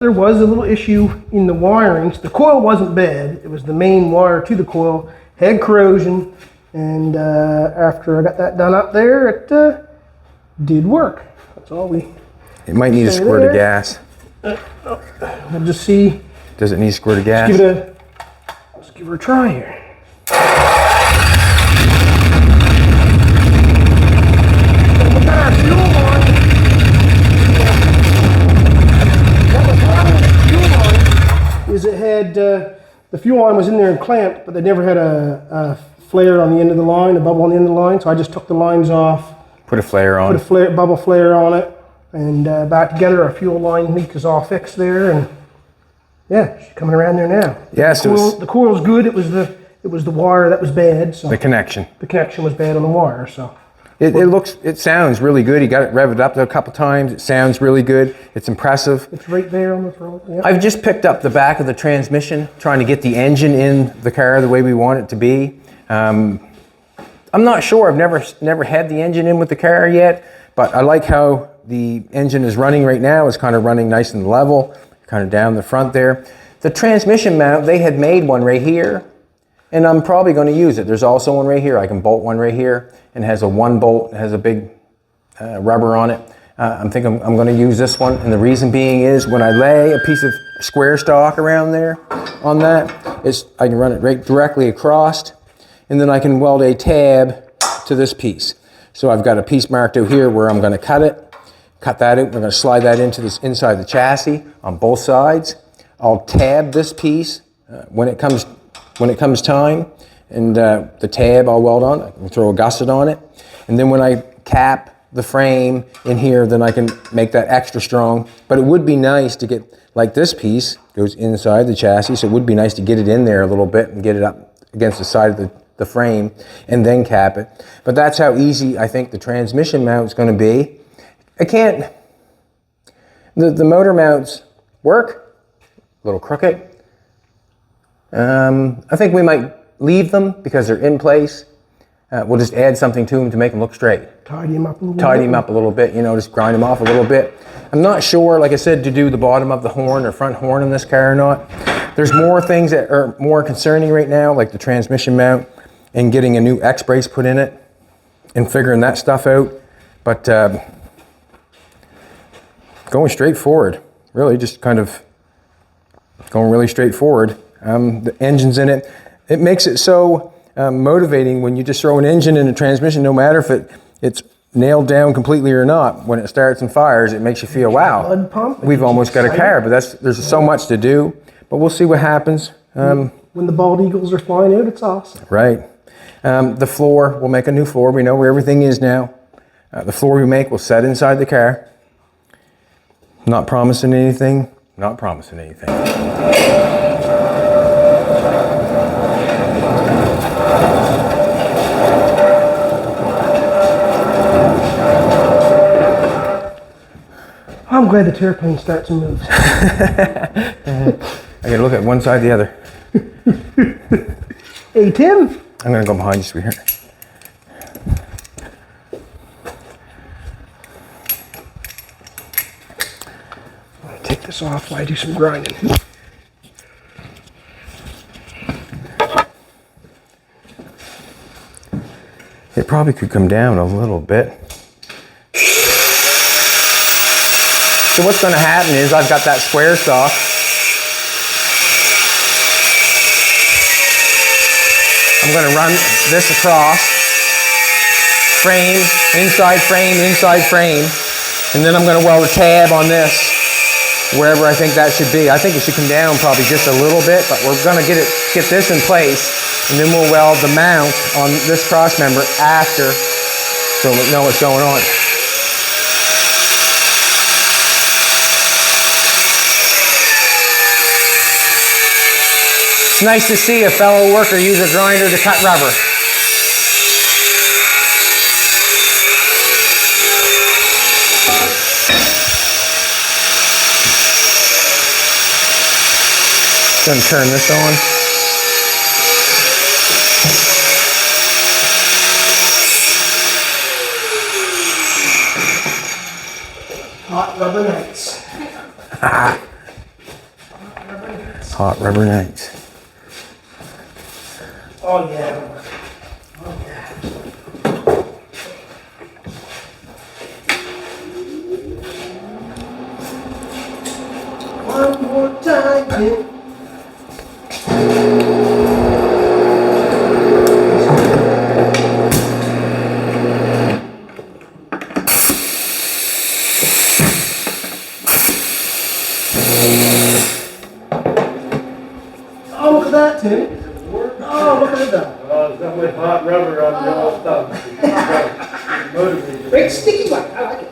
There was a little issue in the wirings. The coil wasn't bad. It was the main wire to the coil had corrosion, and after I got that done up there, it did work. That's all we. It might need a squirt of gas. We'll just see. Does it need a squirt of gas? Let's give her a try here. Is it had the fuel line was in there and clamped, but they never had a flare on the end of the line, a bubble on the end of the line. So I just took the lines off, put a flare on, put a bubble flare on it, and back together. Our fuel line leak is all fixed there, and yeah, she's coming around there now. Yeah, the coil's good. It was the wire that was bad. So the connection was bad on the wire. So. It sounds really good. He got it revved up there a couple times. It sounds really good. It's impressive. It's right there on the throat. Yep. I've just picked up the back of the transmission, trying to get the engine in the car the way we want it to be. I'm not sure. I've never had the engine in with the car yet, but I like how the engine is running right now. It's kind of running nice and level, kind of down the front there. The transmission mount, they had made one right here, and I'm probably going to use it. There's also one right here. I can bolt one right here, and has a 1 bolt, has a big rubber on it. I'm thinking I'm going to use this one, and the reason being is when I lay a piece of square stock around there on that, I can run it right directly across, and then I can weld a tab to this piece. So I've got a piece marked out here where I'm going to cut that out. We're going to slide that into this inside the chassis on both sides. I'll tab this piece when it comes time, and the tab I'll weld on. I can throw a gusset on it, and then when I cap the frame in here, then I can make that extra strong. But it would be nice to get, like this piece goes inside the chassis, so it would be nice to get it in there a little bit and get it up against the side of the frame and then cap it. But that's how easy I think the transmission mount is going to be. The motor mounts work, a little crooked. I think we might leave them because they're in place. We'll just add something to them to make them look straight. Tidy them up a little bit. Tidy them up a little bit, just grind them off a little bit. I'm not sure, like I said, to do the bottom of the horn or front horn in this car or not. There's more things that are more concerning right now, like the transmission mount and getting a new X-brace put in it and figuring that stuff out. But going straight forward, really just kind of going really straight forward. The engine's in it. It makes it so motivating when you just throw an engine in a transmission, no matter if it's nailed down completely or not. When it starts and fires, it makes you feel, wow, we've almost got a car. But there's so much to do. But we'll see what happens. When the bald eagles are flying out, it's awesome. Right. The floor, we'll make a new floor. We know where everything is now. The floor we make will set inside the car. Not promising anything. Not promising anything. I'm glad the airplane starts and moves. I gotta look at one side, the other. Hey, Tim. I'm gonna go behind you, sweetheart. I'm gonna take this off while I do some grinding. It probably could come down a little bit. So what's going to happen is I've got that square stock. I'm going to run this across, frame, inside frame, and then I'm going to weld a tab on this wherever I think that should be. I think it should come down probably just a little bit, but we're going to get this in place, and then we'll weld the mount on this cross member after, so we know what's going on. It's nice to see a fellow worker use a grinder to cut rubber. Going to turn this on. Hot rubber nights. Hot rubber nights. Oh yeah. Oh yeah. One more time, Tim. Oh, look at that, Tim. Oh, look at that. Oh, there's not much hot rubber on the old stuff. Motivated. Great sticky one. I like it.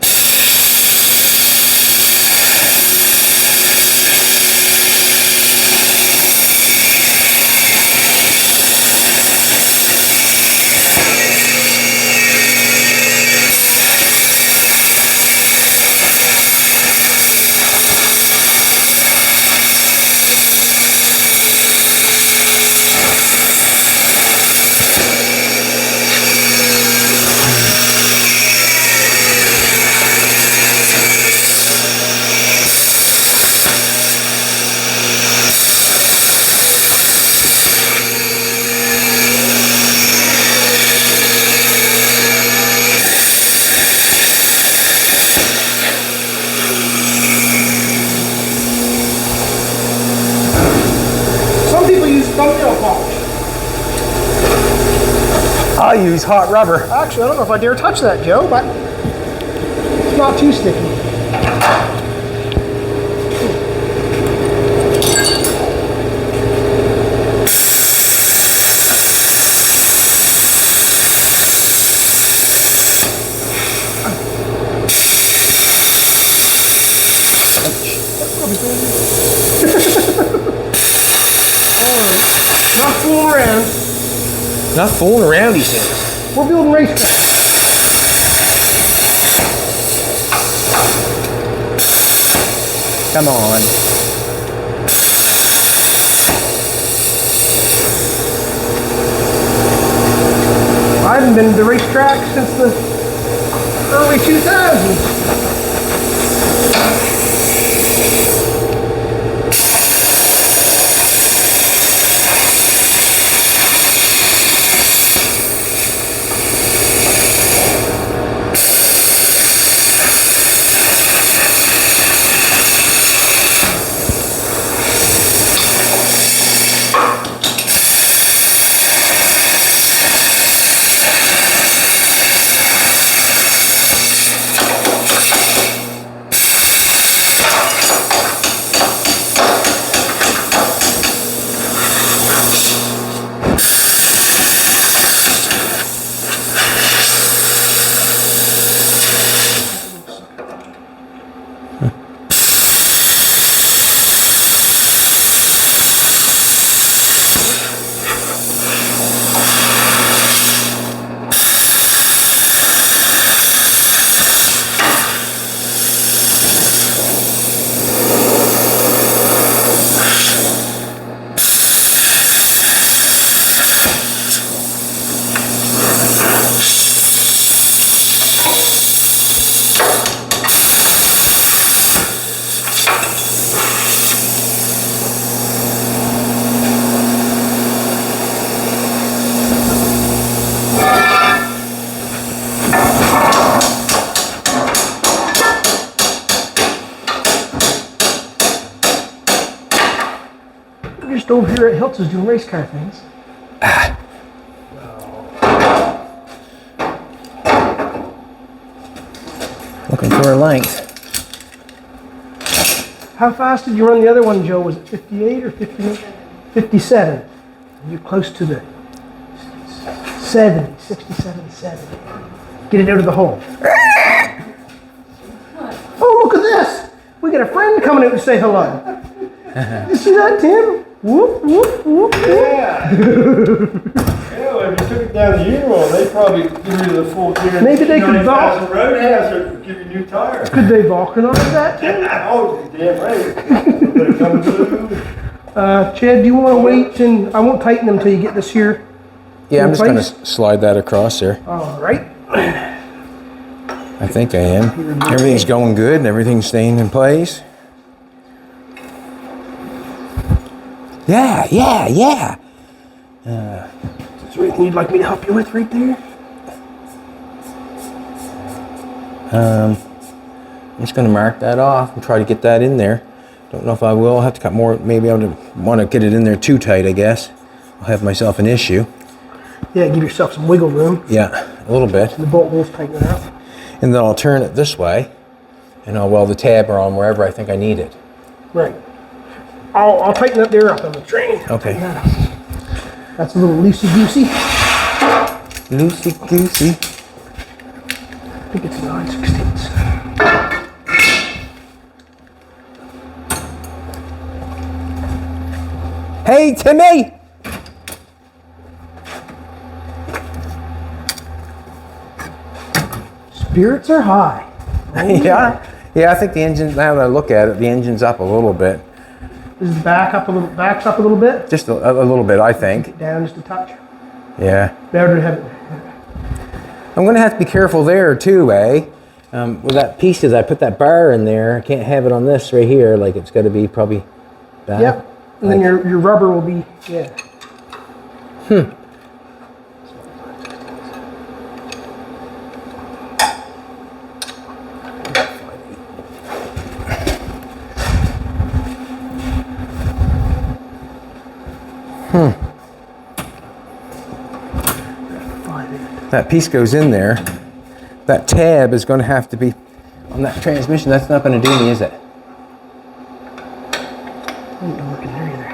Some people use thumbnail polish. I use hot rubber. Actually, I don't know if I dare touch that, Joe, but it's not too sticky. Not fooling around. Not fooling around, he says. We're building racetracks. Come on. I haven't been to the racetrack since the early 2000s. We're just over here at Hilt's doing race car things. Looking for a length. How fast did you run the other one, Joe? Was it 58 or 58? 57. You're close to the 70, 67, 70. Get it out of the hole. Oh, look at this. We got a friend coming out to say hello. You see that, Tim? Whoop, whoop, whoop, whoop. Yeah. Yeah, if you took it down the U-roll, they'd probably give you the full guarantee. Maybe they could 90,000 road hazard would give you new tires. Could they vulcanize that, Tim? Oh, damn right. But it comes through. Chad, do you want to wait and I won't tighten them until you get this here? Yeah, I'm just going place? to slide that across there. All right. I think I am. Everything's going good and everything's staying in place. Yeah, yeah, yeah. Is there anything you'd like me to help you with right there? I'm just going to mark that off and try to get that in there. Don't know if I will. I'll have to cut more. Maybe I'll want to get it in there too tight, I guess. I'll have myself an issue. Yeah, give yourself some wiggle room. Yeah, a little bit. The bolt holes tighten it up. And then I'll turn it this way, and I'll weld the tab on wherever I think I need it. Right. I'll tighten that there up on the train. Okay. That's a little loosey-goosey. Loosey-goosey. I think it's 9/16. Hey, Timmy! Spirits are high. Oh, Yeah? Yeah, I think the engine, now that I look at it, the engine's up a little bit. This is backs up a little bit. Just a little bit, I think. Down just a touch. Yeah. Better to have it. I'm going to have to be careful there, too, eh? With that piece, as I put that bar in there, I can't have it on this right here. Like, it's got to be probably back. Yep. And then your rubber will be, yeah. That piece goes in there. That tab is going to have to be on that transmission. That's not going to do me, is it? Ain't no working there either.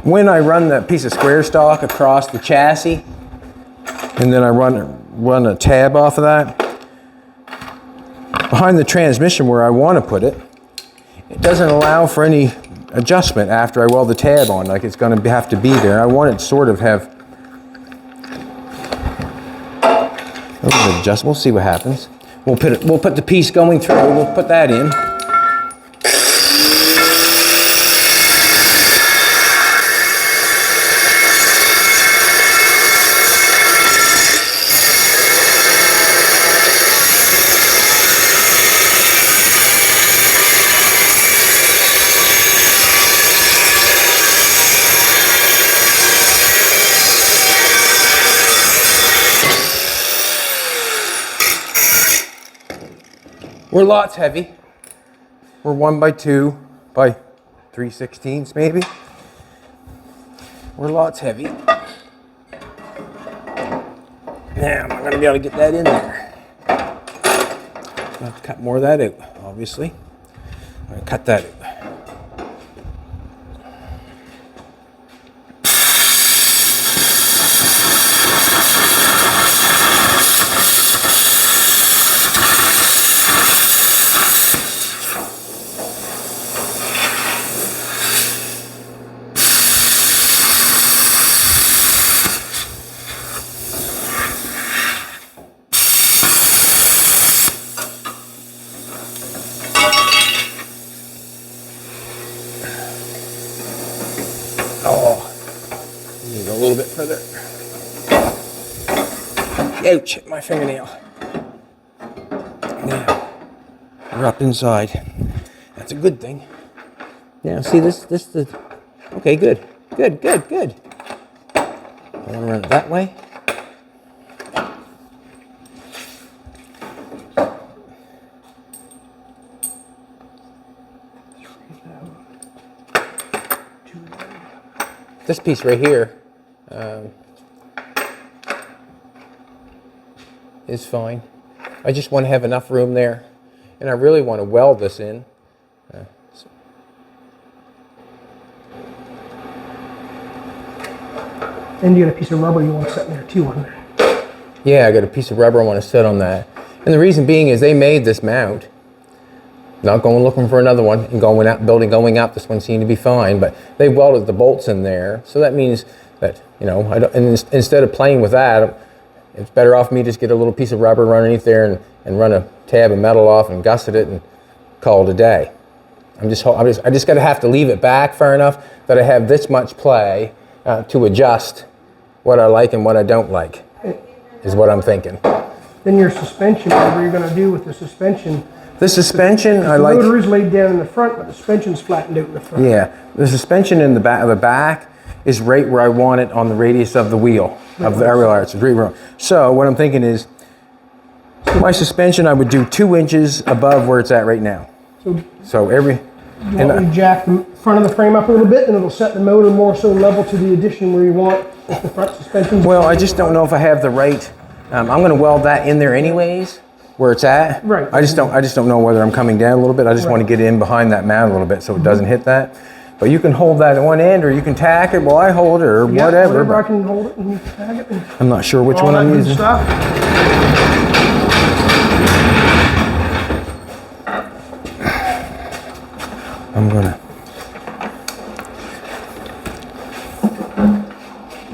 When I run that piece of square stock across the chassis, and then I run a tab off of that, behind the transmission where I want to put it, it doesn't allow for any adjustment after I weld the tab on, like it's going to have to be there. I want it to sort of have a little bit of adjustment. We'll see what happens. We'll put the piece going through, we'll put that in. We're lots heavy. We're 1 by 2 by 3/16 maybe. We're lots heavy. Now I'm not going to be able to get that in there. I'll have to cut more of that out, obviously. I'm going to cut that out. A little bit further. Ouch, hit my fingernail. Now, we're up inside. That's a good thing. Now, see this, okay, good. I want to run it that way. This piece right here is fine. I just want to have enough room there, and I really want to weld this in. And you got a piece of rubber you want to set in there too on there. Yeah, I got a piece of rubber I want to set on that. And the reason being is they made this mount. Not going looking for another one and going up. This one seemed to be fine, but they welded the bolts in there. So that means that, you know, instead of playing with that, it's better off me just get a little piece of rubber underneath there and run a tab of metal off and gusset it and call it a day. I just got to have to leave it back far enough that I have this much play to adjust what I like and what I don't like, is what I'm thinking. Then your suspension, whatever you're going to do with the suspension. The suspension, I The like. motor is laid down in the front, but the suspension's flattened out in the front. Yeah, the suspension in the back is right where I want it on the radius of the wheel, of the aerial arch. So what I'm thinking is, my suspension I would do 2 inches above where it's at right now. So every... You want to jack the front of the frame up a little bit, and it'll set the motor more so level to the addition where you want the front suspension. Well, I just don't know if I have the right... I'm going to weld that in there anyways, where it's at. Right. I just don't know whether I'm coming down a little bit. I just want to get in behind that mount a little bit so it doesn't hit that. But you can hold that at one end, or you can tack it while I hold it, or whatever. Whatever, I can hold it and you can tag it. And I'm not sure which all one that I'm good using. stuff. I'm gonna...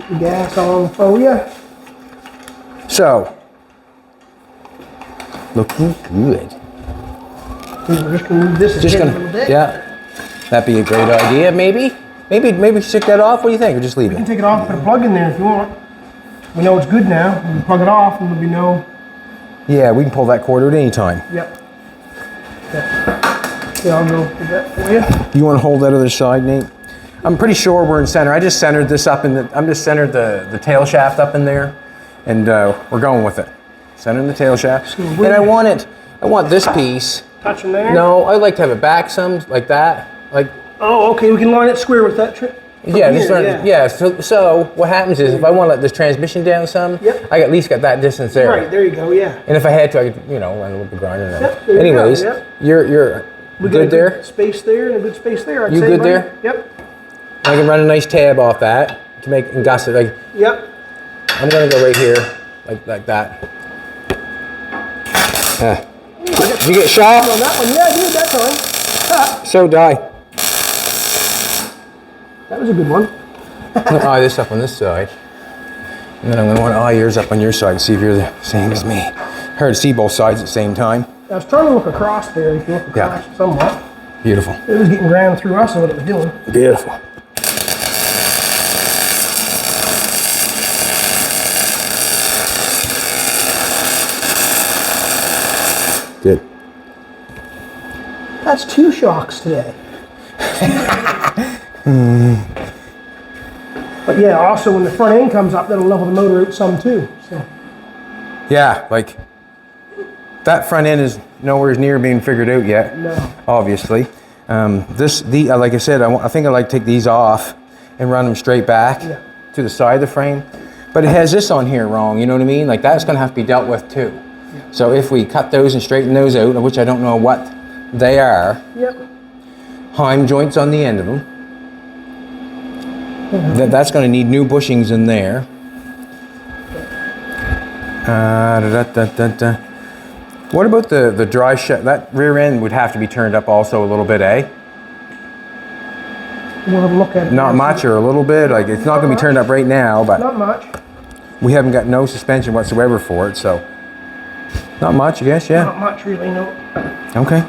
The gas on for you. So, looking good. We're just gonna move this Just ahead a gonna, little bit. yeah, that'd be a great idea. Maybe stick that off. What do you think, or just leave You can it? take it off, put a plug in there if you want. We know it's good now. We can plug it off and there'll be no... Yeah, we can pull that cord at any time. Yep. Yeah, I'll go with that for you. You want to hold that other side, Nate? I'm pretty sure we're in center. I just centered this up in the. I'm just centered the tail shaft up in there, and we're going with it. Centering the tail shaft, and I want it. I want this piece. Touching there? No, I like to have it back some like that, like. Oh, okay, we can line it square with that trip. Yeah, yeah. So what happens is if I want to let this transmission down some, Yep. I at least got that distance there. Right, there you go, yeah. And if I had to, I could, run a little bit grinder now. Yep, there you go, Anyways, yep. you're We got good a there. Space there and a good space there, I'd You say, good buddy. there? Yep. I can run a nice tab off that to make and gust it. Like Yep. I'm gonna go right here, like that. Did you get shot? On that one, yeah, I did that time. Ah, So die. that was a good one. I'm gonna eye this up on this side. And then I'm gonna want to eye yours up on your side, see if you're the same as me. Hard to see both sides at the same time. I was trying to look across there, if you look Yeah. across somewhat. Beautiful. It was getting ground through us and what it was doing. Beautiful. Good. That's 2 shocks today. But yeah, also when the front end comes up, that'll level the motor out some too. So Yeah, like that front end is nowhere near being figured out yet. No. Obviously, like I said, I think I like to take these off and run them straight back to the side of the frame. But it has this on here wrong. You know what I mean? Like that's going to have to be dealt with too. Yeah. So if we cut those and straighten those out, which I don't know what they are, yep. Heim joints on the end of them. That's going to need new bushings in there. What about the dry shaft? That rear end would have to be turned up also a little bit, eh? We'll have a look at it. Not much or a little bit. Like it's not going to be turned up right now, but Not much. we haven't got no suspension whatsoever for it, so not much, I guess. Yeah. Not much really, no. Okay.